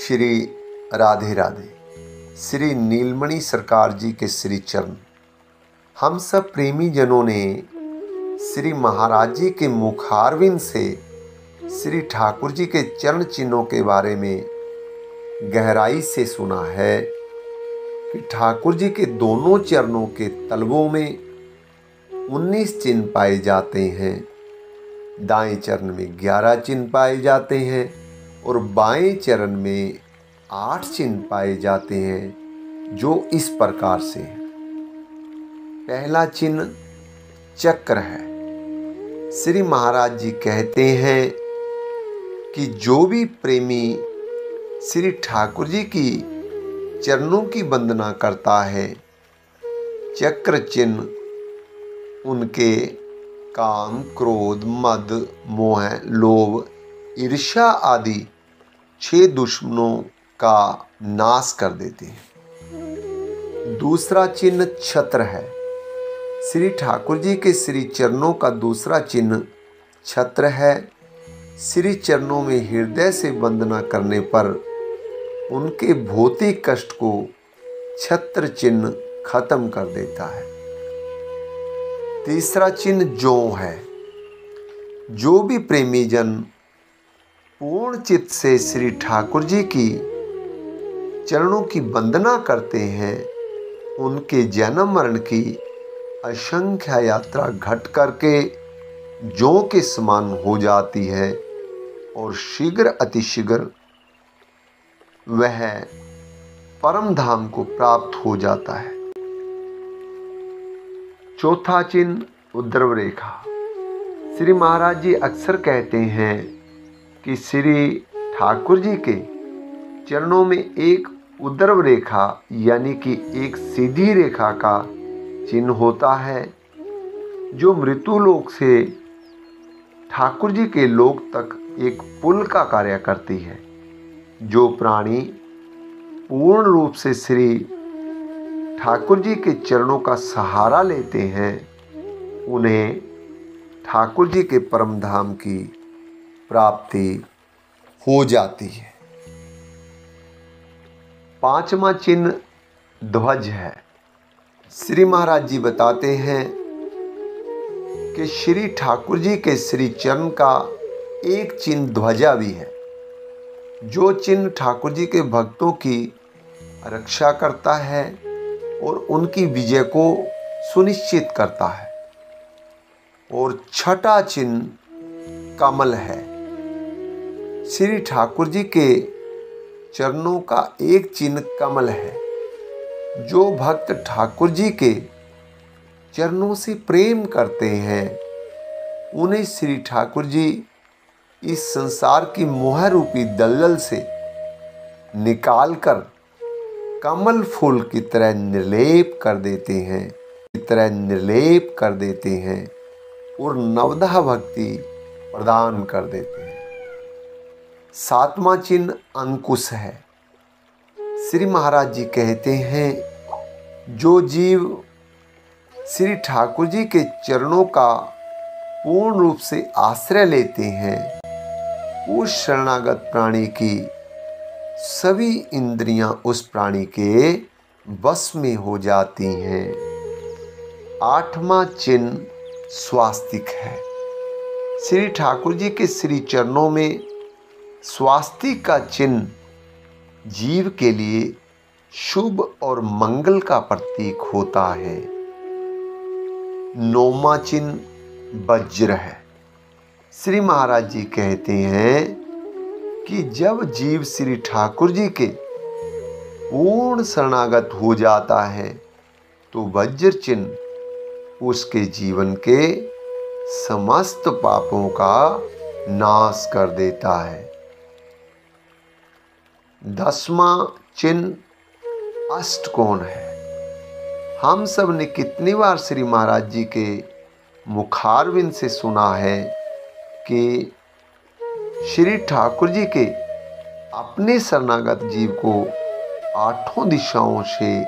श्री राधे राधे। श्री नीलमणि सरकार जी के श्री चरण। हम सब प्रेमी जनों ने श्री महाराज जी के मुखारविंद से श्री ठाकुर जी के चरण चिन्हों के बारे में गहराई से सुना है कि ठाकुर जी के दोनों चरणों के तलवों में 19 चिन्ह पाए जाते हैं। दाएं चरण में 11 चिन्ह पाए जाते हैं और बाएं चरण में 8 चिन्ह पाए जाते हैं, जो इस प्रकार से हैं। पहला चिन्ह चक्र है। श्री महाराज जी कहते हैं कि जो भी प्रेमी श्री ठाकुर जी की चरणों की वंदना करता है, चक्र चिन्ह उनके काम, क्रोध, मद, मोह, लोभ, ईर्ष्या आदि 6 दुश्मनों का नाश कर देते हैं। दूसरा चिन्ह छत्र है। श्री ठाकुर जी के श्री चरणों का दूसरा चिन्ह छत्र है। श्री चरणों में हृदय से वंदना करने पर उनके भौतिक कष्ट को छत्र चिन्ह खत्म कर देता है। तीसरा चिन्ह जौ है। जो भी प्रेमी जन पूर्ण चित्त से श्री ठाकुर जी की चरणों की वंदना करते हैं, उनके जन्म मरण की असंख्य यात्रा घट करके जौ के समान हो जाती है और शीघ्र अतिशीघ्र वह परम धाम को प्राप्त हो जाता है। चौथा चिन्ह उद्रव रेखा। श्री महाराज जी अक्सर कहते हैं कि श्री ठाकुर जी के चरणों में एक उद्रव रेखा यानी कि एक सीधी रेखा का चिन्ह होता है, जो मृत्युलोक से ठाकुर जी के लोक तक एक पुल का कार्य करती है। जो प्राणी पूर्ण रूप से श्री ठाकुर जी के चरणों का सहारा लेते हैं, उन्हें ठाकुर जी के परम धाम की प्राप्ति हो जाती है। पांचवा चिन्ह ध्वज है। श्री महाराज जी बताते हैं कि श्री ठाकुर जी के श्री चरण का एक चिन्ह ध्वजा भी है, जो चिन्ह ठाकुर जी के भक्तों की रक्षा करता है और उनकी विजय को सुनिश्चित करता है। और छठा चिन्ह कमल है। श्री ठाकुर जी के चरणों का एक चिन्ह कमल है। जो भक्त ठाकुर जी के चरणों से प्रेम करते हैं, उन्हें श्री ठाकुर जी इस संसार की मोह रूपी दलदल से निकालकर कमल फूल की तरह निर्लेप कर देते हैं और नवधा भक्ति प्रदान कर देते हैं। सातवां चिन्ह अंकुश है। श्री महाराज जी कहते हैं, जो जीव श्री ठाकुर जी के चरणों का पूर्ण रूप से आश्रय लेते हैं, उस शरणागत प्राणी की सभी इंद्रियां उस प्राणी के वश में हो जाती हैं। आठवां चिन्ह स्वास्तिक है। श्री ठाकुर जी के श्री चरणों में स्वास्तिक का चिन्ह जीव के लिए शुभ और मंगल का प्रतीक होता है। नौवां चिन्ह वज्र है। श्री महाराज जी कहते हैं कि जब जीव श्री ठाकुर जी के पूर्ण शरणागत हो जाता है, तो वज्र चिन्ह उसके जीवन के समस्त पापों का नाश कर देता है। 10वां चिन्ह अष्टकोण है। हम सब ने कितनी बार श्री महाराज जी के मुखारविंद से सुना है कि श्री ठाकुर जी के अपने शरणागत जीव को 8 दिशाओं से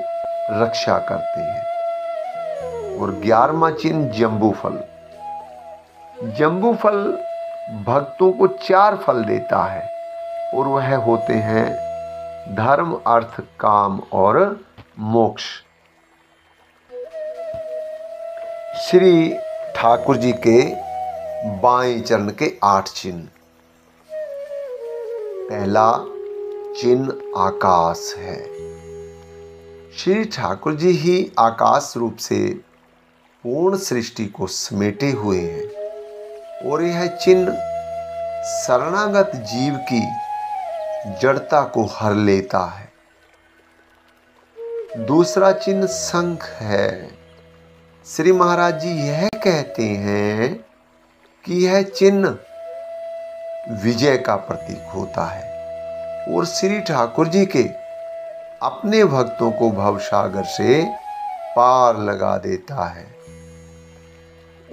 रक्षा करते हैं। और 11वां चिन्ह जम्बू फल। जम्बू फल भक्तों को 4 फल देता है और वह होते हैं धर्म, अर्थ, काम और मोक्ष। श्री ठाकुर जी के बाएं चरण के 8 चिन्ह। पहला चिन्ह आकाश है। श्री ठाकुर जी ही आकाश रूप से पूर्ण सृष्टि को समेटे हुए हैं और यह चिन्ह शरणागत जीव की जड़ता को हर लेता है। दूसरा चिन्ह शंख है। श्री महाराज जी यह कहते हैं कि यह चिन्ह विजय का प्रतीक होता है और श्री ठाकुर जी के अपने भक्तों को भवसागर से पार लगा देता है।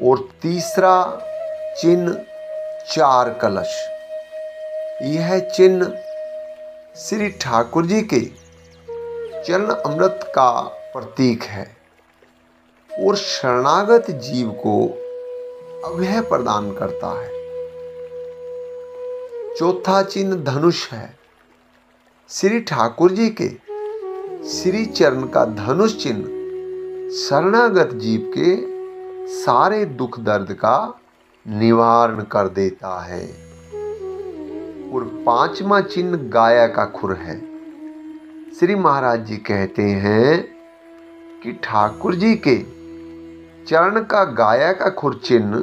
और तीसरा चिन्ह 4 कलश। यह चिन्ह श्री ठाकुर जी के चरण अमृत का प्रतीक है और शरणागत जीव को अभय प्रदान करता है। चौथा चिन्ह धनुष है। श्री ठाकुर जी के श्री चरण का धनुष चिन्ह शरणागत जीव के सारे दुख दर्द का निवारण कर देता है। और 5वां चिन्ह गाया का खुर है। श्री महाराज जी कहते हैं कि ठाकुर जी के चरण का गाया का खुर चिन्ह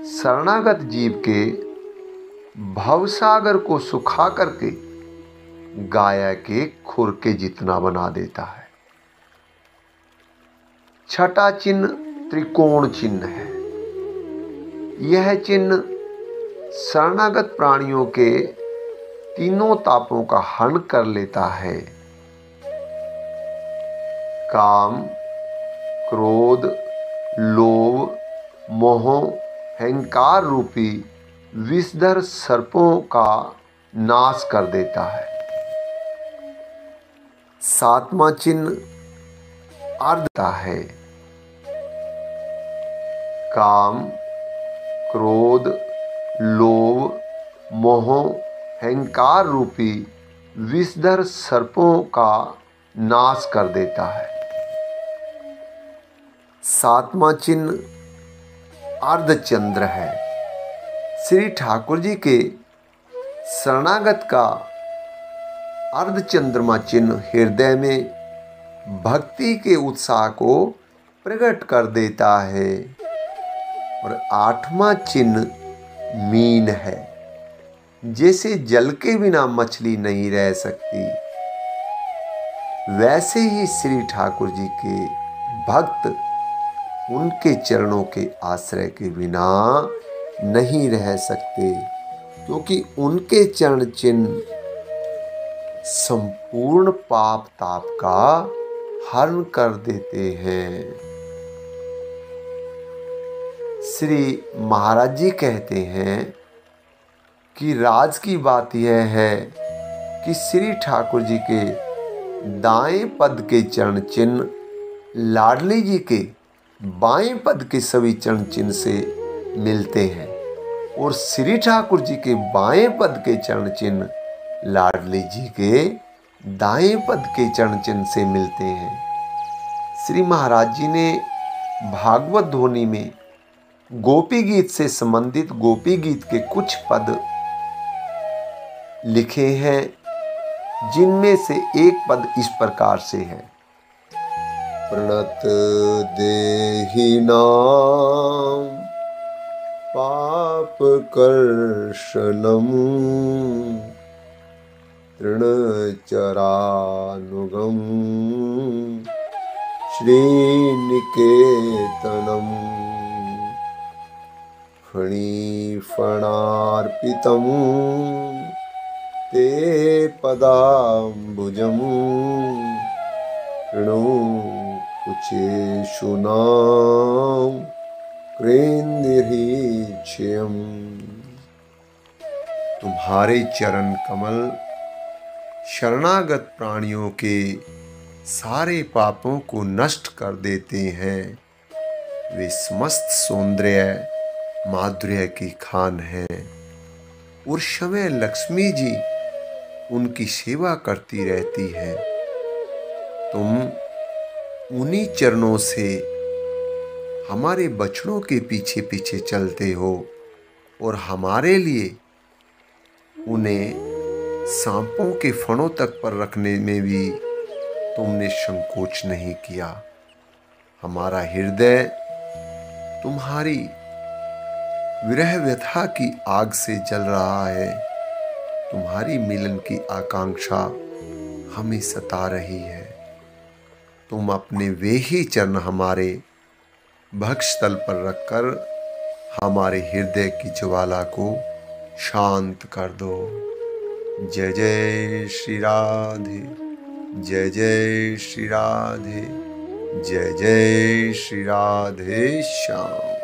शरणागत जीव के भवसागर को सुखा करके गाया के खुर के जितना बना देता है। छठा चिन्ह त्रिकोण चिन्ह है। यह चिन्ह शरणागत प्राणियों के तीनों तापों का हरण कर लेता है। काम, क्रोध, लोभ, मोह, अहंकार रूपी विषधर सर्पों का नाश कर देता है। 7वां चिन्ह अर्धता है। काम, क्रोध, लोभ, मोह, अहंकार रूपी विषधर सर्पों का नाश कर देता है। 7वां चिन्ह अर्धचंद्र है। श्री ठाकुर जी के शरणागत का अर्धचंद्रमा चिन्ह हृदय में भक्ति के उत्साह को प्रकट कर देता है। और 8वां चिन्ह मीन है। जैसे जल के बिना मछली नहीं रह सकती, वैसे ही श्री ठाकुर जी के भक्त उनके चरणों के आश्रय के बिना नहीं रह सकते, क्योंकि उनके चरण चिन्ह संपूर्ण पाप ताप का हरण कर देते हैं। श्री महाराज जी कहते हैं कि राज की बात यह है कि श्री ठाकुर जी के दाएं पद के चरण चिन्ह लाडली जी के बाएं पद के सभी चरण चिन्ह से मिलते हैं और श्री ठाकुर जी के बाएं पद के चरण चिन्ह लाडली जी के दाएं पद के चरण चिन्ह से मिलते हैं। श्री महाराज जी ने भागवत ध्वनि में गोपी गीत से संबंधित गोपी गीत के कुछ पद लिखे हैं, जिनमें से एक पद इस प्रकार से है। प्रणत देहिनां पाप कर्षणम् तृणचरानुगम् श्रीनिकेतनम् फणिफणार्पितं ते पदाम्बुजं ऋणु कुचेषु नाम क्रेन्दिरीच्यम्। तुम्हारे चरण कमल शरणागत प्राणियों के सारे पापों को नष्ट कर देते हैं। वे समस्त सौंदर्य माधुर्य की खान है। उस समय लक्ष्मी जी उनकी सेवा करती रहती है। तुम उन्हीं चरणों से हमारे बछड़ों के पीछे पीछे चलते हो और हमारे लिए उन्हें सांपों के फणों तक पर रखने में भी तुमने संकोच नहीं किया। हमारा हृदय तुम्हारी विरह व्यथा की आग से जल रहा है। तुम्हारी मिलन की आकांक्षा हमें सता रही है। तुम अपने वे ही चरण हमारे भक्षस्थल पर रखकर हमारे हृदय की ज्वाला को शांत कर दो। जय जय श्री राधे, जय जय श्री राधे, जय जय श्री राधे श्याम।